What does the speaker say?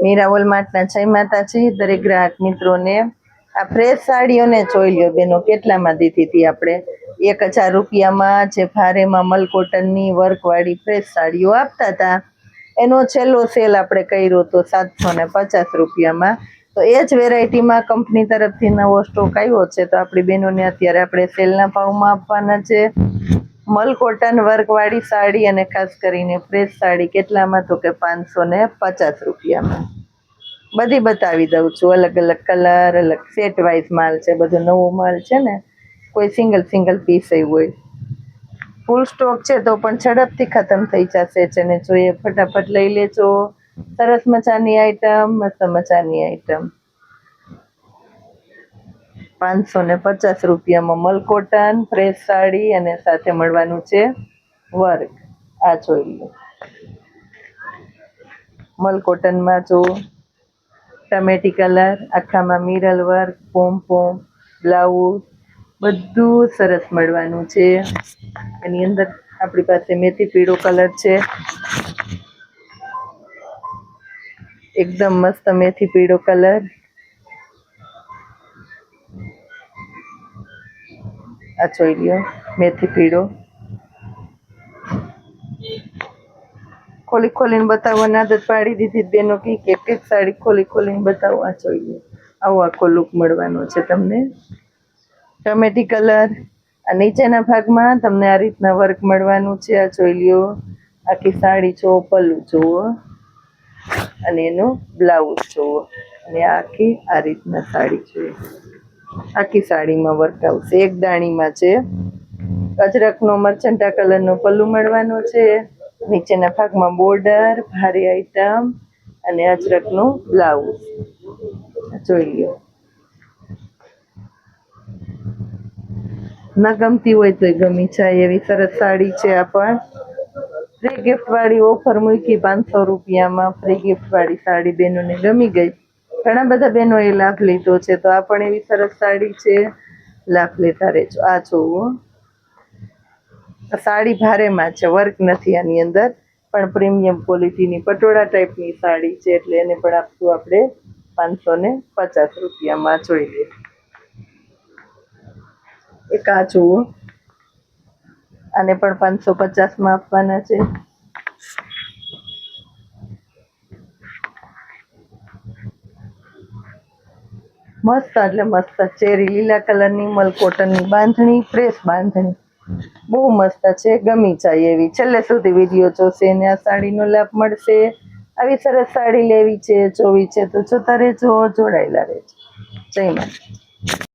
મીરા માર્ટના જય માતાજી દરેક ગ્રાહક મિત્રોને। આ ફ્રેશ સાડીઓને જોઈ લ્યો બેનો, કેટલામાં દીધી હતી આપણે? 1000 રૂપિયામાં જે ભારેમાં મલ કોટનની વર્કવાળી ફ્રેશ સાડીઓ આપતા હતા, એનો છેલ્લો સેલ આપણે કર્યો તો 750 રૂપિયામાં। તો એ જ વેરાયટીમાં કંપની તરફથી નવો સ્ટોક આવ્યો છે, તો આપણી બહેનોને અત્યારે આપણે સેલના ભાવમાં આપવાના છે। મલ કોટન વર્કવાળી સાડી અને ખાસ કરીને ફ્રેશ સાડી કેટલામાં? તો કે 550 રૂપિયામાં। બધી બતાવી દઉં છું, અલગ અલગ કલર, અલગ સેટ વાઇઝ માલ છે, બધો નવો માલ છે ને, કોઈ સિંગલ પીસ હોય। ફૂલ સ્ટોક છે તો પણ ઝડપથી ખતમ થઈ જશે, જેને જોઈએ ફટાફટ લઈ લેજો। સરસ મજાની આઈટમ, મસ્ત મજાની આઈટમ। 550 રૂપિયામાં મલ કોટન ફ્રેશ સાડી અને સાથે મળવાનું છે વર્ક। આ જોઈ લો, મલ કોટનમાં જો ટમેટી કલર, આખામાં મિરર વર્ક, પોમ બ્લાઉઝ, બધું સરસ મળવાનું છે। એની અંદર આપણી પાસે મેથી પીળો કલર છે, એકદમ મસ્ત મેથી પીળો કલર। આ જોઈ લ્યો, મેથી પીળો। ખોલીને બતાવવાની આદત પાડી દીધી બેનો, એક સાડી ખોલીને બતાવો। આ જોઈ લો, આવો આખો લુક મળવાનો છે તમને। ટમેટી કલર, આ નીચેના ભાગમાં તમને આ રીતના વર્ક મળવાનું છે। આ જોઈ લ્યો, આખી સાડી જો, પલ્લું જુઓ અને એનું બ્લાઉઝ જુઓ, અને આખી આ રીતના સાડી જોઈએ, આખી સાડીમાં વર્ક આવશે, એક દાણીમાં છે। અજરકનો મરચંટા કલરનો પલ્લુ મળવાનો છે, નીચેના ભાગમાં બોર્ડર, ભારે આઈટમ અને અજરકનું બ્લાઉઝ જોઈ લ્યો। ન ગમતી હોય તો ગમી જાય એવી સરસ સાડી છે। આ પણ ફ્રી ગિફ્ટ વાળી ઓફર મૂકી 500 રૂપિયામાં ફ્રી ગિફ્ટ વાળી સાડી બહેનોને ગમી ગઈ, ઘણા બધા બહેનોએ લાભ લીધો છે, તો આ પણ એવી સરસ સાડી છે, લાભ લેતા રહેજો। આ જોવો, સાડી ભારેમાં છે, વર્ક નથી આની અંદર, પણ પ્રીમિયમ ક્વોલિટીની પટોળા ટાઈપની સાડી છે, એટલે એને પણ આપશું આપણે 550 રૂપિયામાં। જોઈ લે, એક આ જુઓ, આને પણ 550માં આપવાના છે। મસ્ત એટલે મસ્ત ચેરી લીલા કલરની મલ કોટનની બાંધણી, ફ્રેશ બાંધણી, બહુ મસ્ત છે, ગમી જાય એવી। છેલ્લે સુધી વિડીયો જોશે એને આ સાડીનો લાભ મળશે। આવી સરસ સાડી લેવી છે, જોવી છે તો જોતા રહેજો, જોડાયેલા રહેજો। જય માતા।